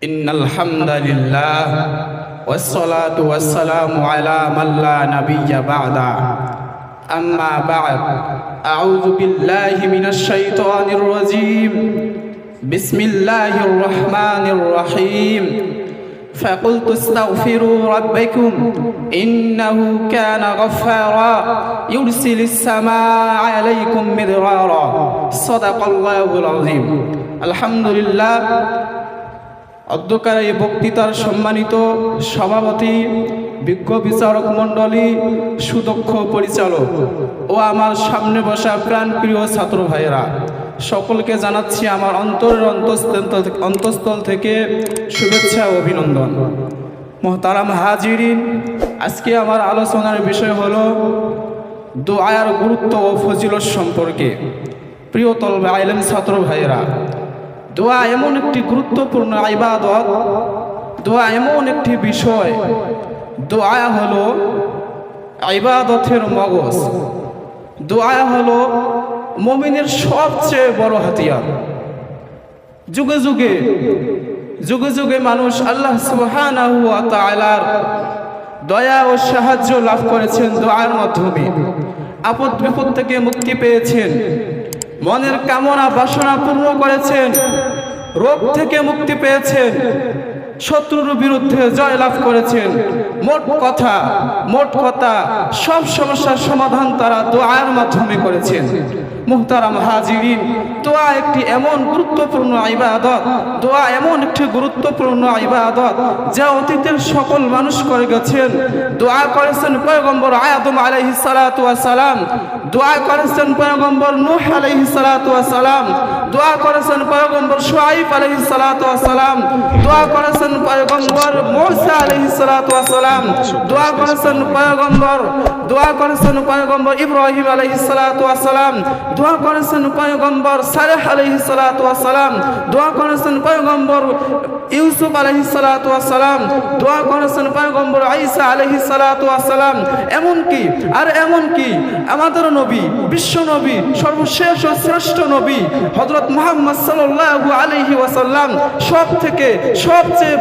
إن الحمد لله والصلاة والسلام على من لا نبي بعده أما بعد أعوذ بالله من الشيطان الرجيم بسم الله الرحمن الرحيم فقلت استغفروا ربكم إنه كان غفارا يرسل السماء عليكم مدرارا صدق الله العظيم الحمد لله অধ্যকার এই বক্তৃতার সম্মানিত সভাপতি, বিজ্ঞ বিচারক মণ্ডলী, সুদক্ষ পরিচালক ও আমার সামনে বসা প্রাণপ্রিয় ছাত্র ভাইয়েরা, সকলকে জানাচ্ছি আমার অন্তরের অন্তঃস্থল থেকে শুভেচ্ছা ও অভিনন্দন। মোহতারাম হাজিরিন, আজকে আমার আলোচনার বিষয় হলো দোয়ার গুরুত্ব ও ফজিলত সম্পর্কে। প্রিয় তলবে আইলেম ছাত্র ভাইয়েরা, দোয়া এমন একটি গুরুত্বপূর্ণ ইবাদত, দোয়া এমন একটি বিষয়, দোয়া হলো ইবাদতের মগজ, দোয়া হলো মুমিনের সবচেয়ে বড় হাতিয়ার। যুগে যুগে যুগে যুগে মানুষ আল্লাহ সুবহানাহু ওয়া তাআলার দয়া ও সাহায্য লাভ করেছেন দোয়ার মাধ্যমে। আপদ বিপদ থেকে মুক্তি পেয়েছেন, মনের কামনা বাসনা পূর্ণ করেছেন, রোগ থেকে মুক্তি পেয়েছেন, শত্রুর বিরুদ্ধে জয় লাভ করেছেন। মোট কথা সব সমস্যার সমাধান তারা দোয়ার মাধ্যমে করেছেন। মুহতারাম হাজিরিন, দোয়া একটি এমন গুরুত্বপূর্ণ ইবাদত, দোয়া এমন একটি গুরুত্বপূর্ণ ইবাদত যা অতীতের সকল মানুষ করে গেছেন। দোয়া করেছেন পয়গম্বর আদম আলাইহিস সালাতু ওয়াস সালাম, দোয়া করেছেন পয়গম্বর নূহ আলাইহিস সালাতু ওয়াস সালাম, দোয়া করেছেন পয়গম্বর শুআইব আলাইহিস সালাতু ওয়াস সালাম, দোয়া করেছেন পয়গম্বর মূসা আলাইহিস সালাতু ওয়াস সালাম, দোয়া করেছেন পয়গম্বর ইব্রাহিম আলাইহিস সালাতু ওয়াস সালাম, দোয়া করেছেন পয়গম্বর সালেহ আলাইহিস সালাতু ওয়াস সালাম, দোয়া করেছেন পয়গম্বর ইউসুফ আলাইহিস সালাতু ওয়াস সালাম, দোয়া করেছেন পয়গম্বর ঈসা আলাইহিস সালাতু ওয়াস সালাম। এমনকি আমাদের নবী, বিশ্ব নবী, সর্বশেষ ও শ্রেষ্ঠ নবী হযরত মুহাম্মদ সাল্লাল্লাহু আলাইহি ওয়াসাল্লাম সব থেকে সবচেয়ে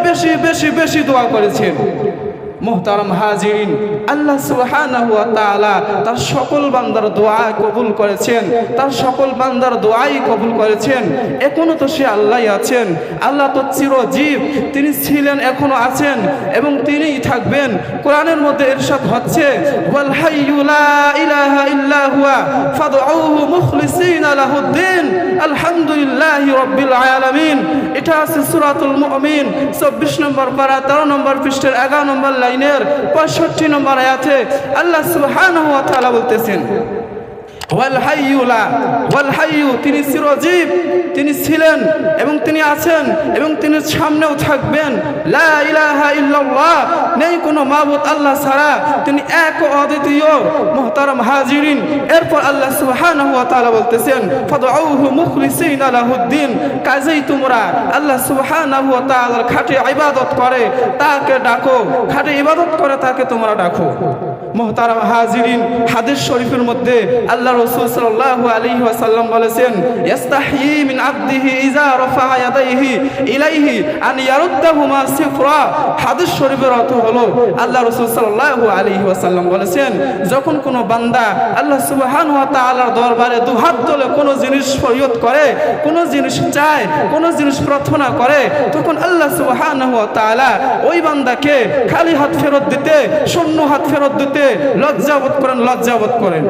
বেশি দোয়া করেছেন। মুহতারাম হাজিরিন, আল্লাহ সুবহানাহু ওয়া তাআলা তার সকল বান্দার দোয়া কবুল করেছেন, তার সকল বান্দার দোয়াই কবুল করেছেন। এখনো তো সে আল্লাহই আছেন, আল্লাহ তো চিরজীব, তিনি ছিলেন, এখনো আছেন এবং তিনিই থাকবেন। কোরআনের মধ্যে ইরশাদ হচ্ছে ওয়াল হাইয়্যু লা ইলাহা ইল্লা হুয়া ফাদউহু মুখলিসিনা লাহুদ্দিন আলহামদুলিল্লাহি রাব্বিল আলামিন। এটা আছে সূরাতুল মুমিন 24 নম্বর পারা 13 নম্বর পৃষ্ঠার 11 নম্বর লাইনের 65 নম্বর আয়াতে আল্লাহ সুবহানাহু ওয়া তাআলা বলতেছেন ওয়াল হাইয়্যু, তিনি চিরজীব, তিনি ছিলেন এবং তিনি আছেন এবং তিনি সামনেও থাকবেন। লা ইলাহা ইল্লাল্লাহ, নেই কোনো মাবুদ আল্লাহ ছাড়া, তিনি এক ও অদ্বিতীয়। মুহতারাম হাজিরিন, এরপর আল্লাহ সুবহানাহু ওয়া তাআলা বলতেছেন ফাদউহু মুখলিসিনা লাহুদ্দিন, কাজেই তোমরা আল্লাহ সুবহানাহু ওয়া তাআলার খাঁটি ইবাদত করে তাকে ডাকো, খাঁটি ইবাদত করে তাকে তোমরা ডাকো। মুহতারাম হাজিরিন, হাদিস শরীফের মধ্যে আল্লাহ রাসূল সাল্লাল্লাহু আলাইহি ওয়াসাল্লাম বলেছেন ইস্তাহয়ী মিন আবদিহি ইযা রাফা ইয়াদাইহি ইলাইহি আন ইয়ারুদ্দাহুমা সিফরা। হাদিস শরীফের অর্থ হলো আল্লাহ রাসূল সাল্লাল্লাহু আলাইহি ওয়াসাল্লাম বলেছেন, যখন কোনো বান্দা আল্লাহ সুবহানাহু ওয়া তাআলার দরবারে দুহাত তুলে কোনো জিনিস ফরিয়াদ করে, কোনো জিনিস চায়, কোনো জিনিস প্রার্থনা করে, তখন আল্লাহ সুবহানাহু ওয়া তাআলা ওই বান্দাকে খালি হাত ফেরত দিতে, শূন্য হাত ফেরত দিতে লজ্জাবোধ করেন।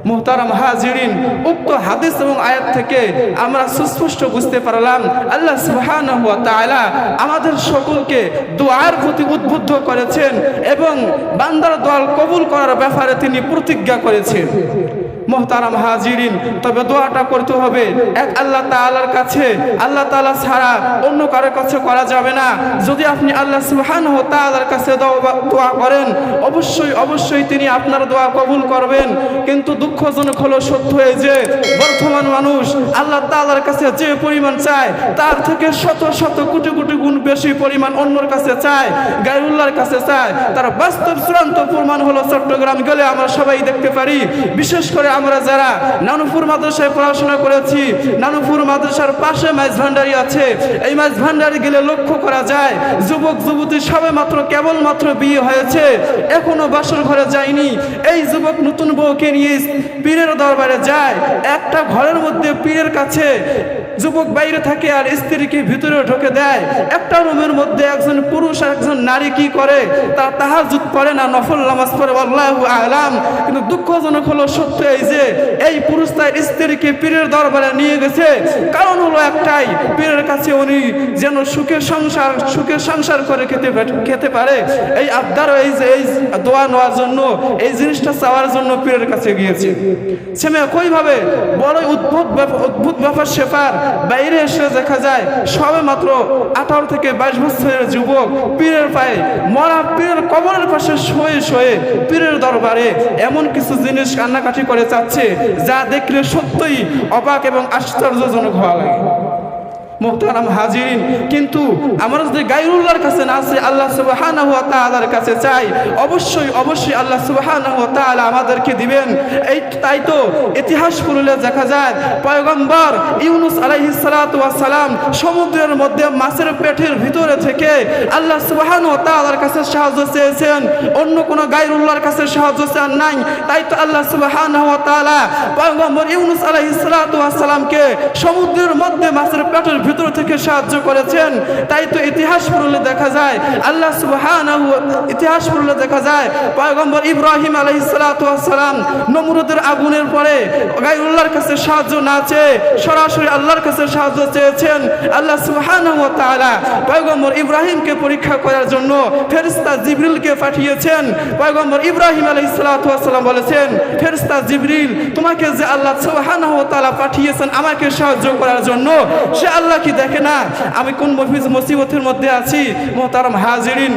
মুহতারাম হাজিরিন, উক্ত হাদিস এবং আয়াত থেকে আমরা সুস্পষ্ট বুঝতে পারলাম আল্লাহ সুবহানাহু ওয়া তাআলা আমাদের সকলকে দোয়ার প্রতি উদ্বুদ্ধ করেছেন এবং বান্দার দোয়া কবুল করার ব্যাপারে তিনি প্রতিজ্ঞা করেছেন। মুহতারাম হাজিরিন, তবে দোয়াটা করতে হবে এক আল্লাহ তাআলার কাছে, আল্লাহ তাআলা ছাড়া অন্য কারো কাছে করা যাবে না। যদি আপনি আল্লাহ সুবহানাহু ওয়া তাআলার কাছে দোয়া করেন, অবশ্যই তিনি আপনার দোয়া কবুল করবেন। কিন্তু দুঃখজনক হলো সত্য হয়ে যে বর্তমান মানুষ আল্লাহ তাআলার কাছে যে পরিমাণ চায় তার থেকে শত কোটি গুণ বেশি পরিমাণ অন্যর কাছে চায়, গায়রুল্লাহর কাছে চায়। তার বাস্তব চূড়ান্ত প্রমাণ হলো চট্টগ্রাম গেলে আমরা সবাই দেখতে পারি, বিশেষ করে আমরা যারা নানুপুর মাদ্রাসায় পড়াশোনা করেছি, নানুপুর মাদ্রাসার পাশে মাইজ ভান্ডারি আছে, এই মাইজ ভান্ডারি গেলে লক্ষ্য করা যায় যুবক যুবতী সবে মাত্র কেবলমাত্র বিয়ে হয়েছে, এখনো বাসর ঘরে যায়নি। এই যুবক নতুন বউকে নিয়ে পীরের দরবারে যায়, একটা ঘরের মধ্যে পীরের কাছে যুবক বাইরে থাকে আর স্ত্রীকে ভিতরে ঢুকে দেয়। একটা রুমের মধ্যে একজন পুরুষ আর একজন নারী কি করে, তা তাহাজ্জুদ পড়ে না, নফল নামাজ পড়ে, আল্লাহু আ'লাম। কিন্তু দুঃখজনক হলো সত্য এই যে এই পুরুষ তার স্ত্রীকে পীরের দরবারে নিয়ে গেছে, কারণ হলো একটাই, পীরের কাছে উনি যেন সুখের সংসার করে খেতে পারে, এই আবদার, এই যে এই দোয়া নেওয়ার জন্য, এই জিনিসটা চাওয়ার জন্য পীরের কাছে গিয়েছে। সেমে একইভাবে বড় অদ্ভুত ব্যাপার সেপার বাইরে এসে দেখা যায় সবে মাত্র 18 থেকে 22 বছরের যুবক পীরের পায়ে মরা পীরের কবরের পাশে শুয়ে শুয়ে পীরের দরবারে এমন কিছু জিনিস কান্নাকাটি করে যাচ্ছে যা দেখলে সত্যই অবাক এবং আশ্চর্যজনক হওয়া লাগে। মুহতারাম হাজিরিন, কিন্তু আমরা যদি গায়রুল্লাহর কাছে না আসি, আল্লাহ সুবহানাহু ওয়া তাআলার কাছে চাই, অবশ্যই অবশ্যই আল্লাহ সুবহানাহু ওয়া তাআলা আমাদেরকে দিবেন। এই তাই তো ইতিহাস পড়লে দেখা যায় পয়গম্বর ইউনূস আলাইহিস সালাতু ওয়াস সালাম সমুদ্রের মধ্যে মাছের পেটের ভিতরে থেকে আল্লাহ সুবহানাহু ওয়া তাআলার কাছে সাহায্য চেয়েছেন, অন্য কোনো গায়রুল্লাহর কাছে সাহায্য চান নাই। তাই তো আল্লাহ সুবহানাহু ওয়া তাআলা পয়গম্বর ইউনূস আলাইহিস সালাতু ওয়াস সালামকে সমুদ্রের মধ্যে মাছের পেটের ভিতর থেকে সাহায্য করেছেন। তাই তো ইতিহাস পড়লে দেখা যায় আল্লাহ সুবহানাহু ইতিহাস পড়লে দেখা যায় পয়গম্বর ইব্রাহিম আলাইহিস সালাতু ওয়াস সালাম নমরুদের আগুনের পরে গায়রুল্লাহর কাছে সাহায্য না চেয়ে সরাসরি আল্লাহর কাছে সাহায্য চেয়েছেন। আল্লাহ সুবহানাহু ওয়া তাআলা পয়গম্বর ইব্রাহিমকে পরীক্ষা করার জন্য ফেরেশতা জিবরিলকে পাঠিয়েছেন। পয়গম্বর ইব্রাহিম আলাইহিস সালাতু ওয়াস সালাম বলেছেন, ফেরেশতা জিবরিল, তোমাকে যে আল্লাহ সুবহানাহু ওয়া তাআলা পাঠিয়েছেন আমাকে সাহায্য করার জন্য, সে আল্লাহ কি দেখে না আমি কোন মুসিবতের মধ্যে আছি? মুহতারাম হাজিরিন,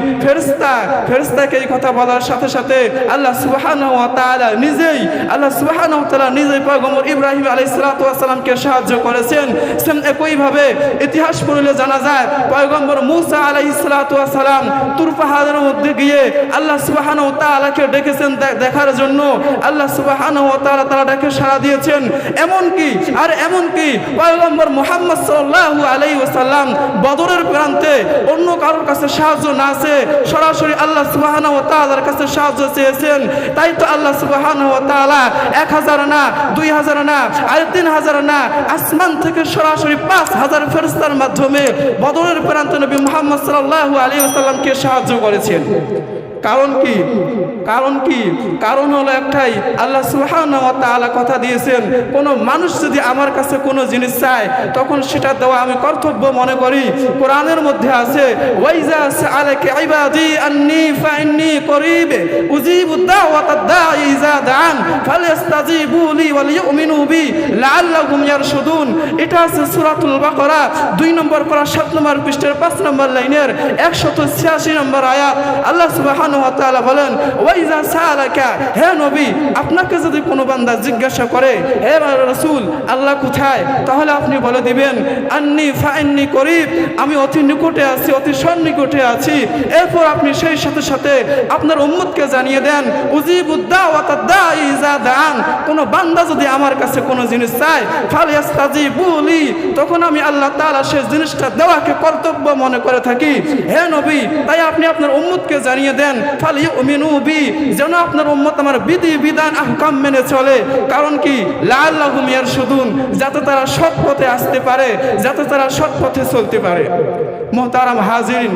ফেরেশতাকে এই কথা বলার সাথে সাথে আল্লাহ সুবহানাহু ওয়া তাআলা নিজেই পয়গম্বর ইব্রাহিম আলাইহিস সালাতু ওয়াস সালামকে সাহায্য করেছেন। সেম একইভাবে ইতিহাস পড়লে জানা যায় পয়গম্বর মূসা আলাইহিস সালাতু ওয়াস সালাম তুর পাহাড়ের মধ্যে গিয়ে আল্লাহ সুবহানাহু ওয়া তাআলাকে ডেকেছেন দেখার জন্য। আল্লাহ সুবহানাহু ওয়া তাআলা তার ডাকে সাড়া দিয়েছেন। এমনকি পয়গম্বর মুহাম্মদ সাল্লাল্লাহু আলাইহি ওয়াসাল্লাম বদরের প্রান্তে অন্য কারোর কাছে সাহায্য না চেয়ে সরাসরি আল্লাহ সুবহানাহু ওয়া তাআলার কাছে সাহায্য চেয়েছেন। তাই তো আল্লাহ সুবহানাহু ওয়া তাআলা 1000 না, 2000 না, আর 3000 না, আসমান থেকে সরাসরি 5000 ফেরেশতার মাধ্যমে বদরের প্রান্তে নবী মুহাম্মদ সাল্লাল্লাহু আলাইহি ওয়াসাল্লামকে সাহায্য করেছেন। কারণ হলো একটাই, আল্লাহ সুবহানাহু ওয়া তাআলা কথা দিয়েছেন কোন মানুষ যদি আমার কাছে কোনো জিনিস চায় তখন সেটা দেওয়া আমি কর্তব্য মনে করি। কোরআনের মধ্যে আছে, ওয়াইজা সাআলাকা ইবাদি আন্নী ফাইন্নী করিব উজিবুদ দাওয়াতাদ দাঈ ইযা দাআন ফালইস্তাজিবু লি ওয়াল ইউমিনু বি লাআল্লাহুম ইয়ারশুদুন। এটা আছে সূরাতুল বাকারা 2 নম্বর পারা 7 নম্বর পৃষ্ঠার 5 নম্বর লাইনের 186 নম্বর আয়াত। আল্লাহ সুবহানাহু ওয়া তাআলা বলেন, ওয়াইজা সাআলাকা, হে নবী আপনাকে যদি কোনো বান্দা জিজ্ঞাসা করে হে রাসূল আল্লাহ কোথায়, তাহলে আপনি বলে দিবেন আন্নী ফাইন্নী করিব, আমি অতি নিকটে আছি, অতি সন্নিকটে আছি। এরপর আপনি সেই সাথে সাথে আপনার উম্মতকে জানিয়ে দেন উজিবুদ দাওয়াতাদ দাঈ ইযা দাআন, কোন বান্দা যদি আমার কাছে কোনো জিনিস চায় ফালইস্তাজিবু লি, তখন আমি আল্লাহ তাআলা সেই জিনিসটা দেওয়াকে কর্তব্য মনে করে থাকি। হে নবী, তাই আপনি আপনার উম্মতকে জানিয়ে দেন ফালইউমিনু বি, যেন আপনার উম্মত আমার বিধি বিধান আহকাম মেনে চলে। কারণ কি, লাআল্লাহুম ইয়ারশুদুন, যাতে তারা সৎ পথে আসতে পারে, যাতে তারা সৎ পথে চলতে পারে। মুহতারাম হাজিরিন,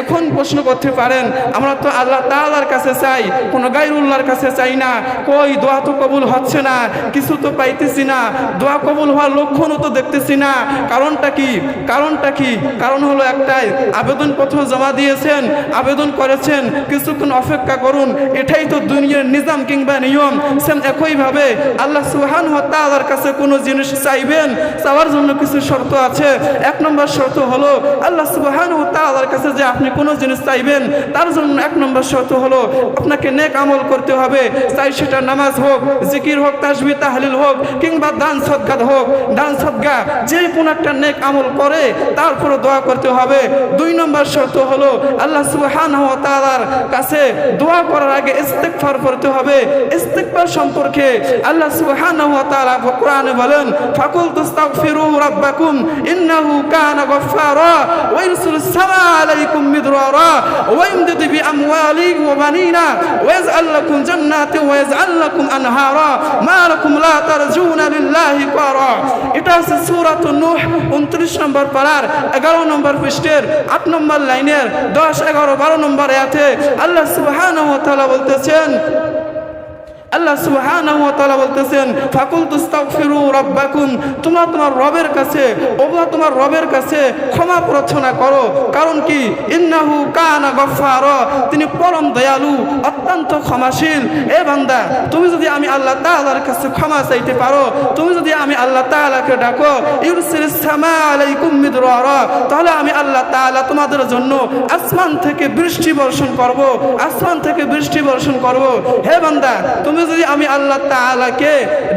এখন প্রশ্ন করতে পারেন আমরা তো আল্লাহ তাআলার কাছে চাই, কোনো গায়রুল্লাহর কাছে চাই না, কই দোয়া তো কবুল হচ্ছে না, কিছু তো পাইতেছি না, দোয়া কবুল হওয়ার লক্ষণও তো দেখতেছি না। কারণটা কি? কারণ হলো একটাই, আবেদনপত্র জমা দিয়েছেন, আবেদন করেছেন, কিছুক্ষণ অপেক্ষা করুন, এটাই তো দুনিয়ার নিজাম কিংবা নিয়ম। সেম একইভাবে আল্লাহ সুবহানাহু ওয়া তাআলার কাছে কোনো জিনিস চাইবেন, চাওয়ার জন্য কিছু শর্ত আছে। 1 নম্বর শর্ত হলো আল্লাহ সুবহানাহু ওয়া তাআলার কাছে যে আপনি কোনো জিনিস চাইবেন তার জন্য 1 নম্বর শর্ত হলো আপনাকে নেক আমল করতে হবে, চাই সেটা নামাজ হোক, জিকির হোক, তাসবিহ তাহলিল হোক, কিংবা দান সদকা হোক। দান সদকা যে কোনো একটা নেক আমল করে তারপরে দোয়া করতে হবে। 2 নম্বর শর্ত হলো আল্লাহ সুবহানাহু ওয়া তাআলার কাছে দোয়া করার আগে ইস্তিগফার করতে হবে। ইস্তিগফার সম্পর্কে আল্লাহ সুবহানাহু ওয়া তাআলা কোরআনে বলেন, ফাকুল তাস্তাগফিরু রাব্বাকুম ইন্নাহু কানা গফফারা ওয়া ইরসিলুস সামাআ আলাইকুম মিদরারা ওয়া ইমদিদু বিআমওয়ালিন ওয়া বানিনা ওয়া ইয়াজআল লাকুম জান্নাতিন ওয়া ইয়াজআল লাকুম আনহারা মা লাকুম লা তারজুনা লিল্লাহি ক্বারা। এটা হচ্ছে সূরাতুন নূহ 29 নম্বর পারার 11 নম্বর পৃষ্ঠার 8 নম্বর লাইনের 10, 11, 12 নম্বর আয়াতে আল্লাহ সুবহানাহু ওয়া তাআলা বলতেছেন, আল্লাহ সুবহানাহু ওয়া তাআলা বলতেছেন, ফাকুল তাস্তাগফিরু রাব্বাকুম, তোমরা তোমার রবের কাছে তোমার রবের কাছে ক্ষমা প্রার্থনা করো। কারণ কি? ইন্নাহু কানা গফফারা, তিনি পরম দয়ালু, অত্যন্ত ক্ষমাশীল। এ বান্দা, তুমি যদি আমি আল্লাহ তাআলার কাছে ক্ষমা চাইতে পারো, তুমি যদি আমি আল্লাহ তাআলাকে ডাকো, ইউরসিলিস সামাআ আলাইকুম মিদরারা, তাহলে আমি আল্লাহ তাআলা তোমাদের জন্য আসমান থেকে বৃষ্টি বর্ষণ করব, আসমান থেকে বৃষ্টি বর্ষণ করব। হে বান্দা, তুমি যদি আমি আল্লাহ তাআলাকে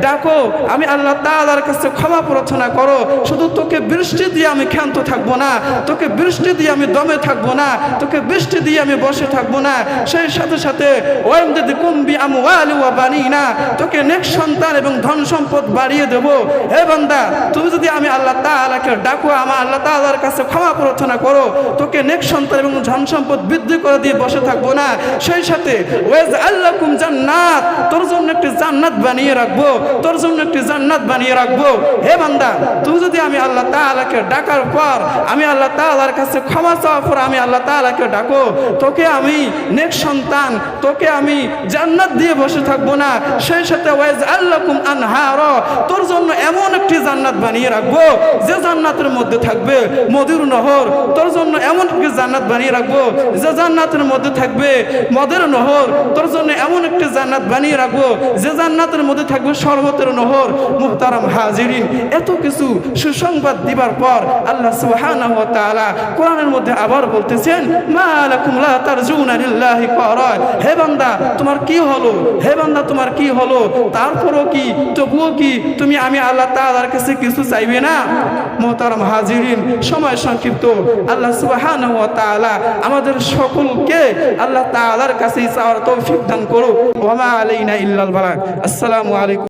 ডাকো, আমি আল্লাহ তাআলার কাছে ক্ষমা প্রার্থনা করো, শুধু তোকে বৃষ্টি দিয়ে আমি ক্ষান্ত থাকবো না, তোকে বৃষ্টি দিয়ে আমি দমে থাকবো না, তোকে বৃষ্টি দিয়ে আমি বসে থাকবো না, সেই সাথে সাথে ওয়াইমদিদুকুম বিআমওয়ালি ওয়া বানিনা, তোকে নেক সন্তান এবং ধন সম্পদ বাড়িয়ে দেব। হে বান্দা, তুমি যদি আমি আল্লাহ তাআলাকে ডাকো, আমার আল্লাহ তাআলার কাছে ক্ষমা প্রার্থনা করো, তোকে নেক সন্তান এবং ধন সম্পদ বৃদ্ধি করে দিয়ে বসে থাকবো না, সেই সাথে ওয়াজআল লাকুম জান্নাত, তোর জন্য একটি জান্নাত বানিয়ে রাখবো, তোর জন্য একটি জান্নাত বানিয়ে রাখবো। হে বান্দা, তুমি যদি আমি আল্লাহ তাআলাকে ডাকার পর, আমি আল্লাহ তাআলার কাছে ক্ষমা চাওয়ার পর আমি আল্লাহ তাআলাকে ডাকো, তোকে আমি নেক সন্তান, তোকে আমি জান্নাত দিয়ে বসে থাকবো না, সেই সাথে ওয়াজআল লাকুম আনহারা, তোর জন্য এমন একটি জান্নাত বানিয়ে রাখবো যে জান্নাতের মধ্যে থাকবে মধুর নহর, তোর জন্য এমন একটি জান্নাত বানিয়ে রাখবো যে জান্নাতের মধ্যে থাকবে মধুর নহর, তোর জন্য এমন একটি জান্নাত বানিয়ে রাখবো যে জান্নাতের মধ্যে থাকবে শরবতের নহর। মুহতারাম হাজিরিন, এত কিছু সুসংবাদ দিবার পর আল্লাহ সুবহানাহু ওয়া তাআলা কোরআনের মধ্যে আবার বলতেছেন, মা লাকুম লা তারজুনা লিল্লাহি ক্বারা, হে বান্দা তোমার কি হলো, হে বান্দা তোমার কি হলো, তারপরও কি, তবুও কি তুমি আমি আল্লাহ তাআলার কাছে কিছু চাইবে না? মুহতারাম হাজিরিন, সময় সংক্ষিপ্ত, আল্লাহ সুবহানাহু ওয়া তাআলা আমাদের সকলকে আল্লাহ তাআলার কাছে চাওয়ার তৌফিক দান করুক। ওয়া মা আলাইনা ইল্লাল বালাগ। আসসালামু আলাইকুম।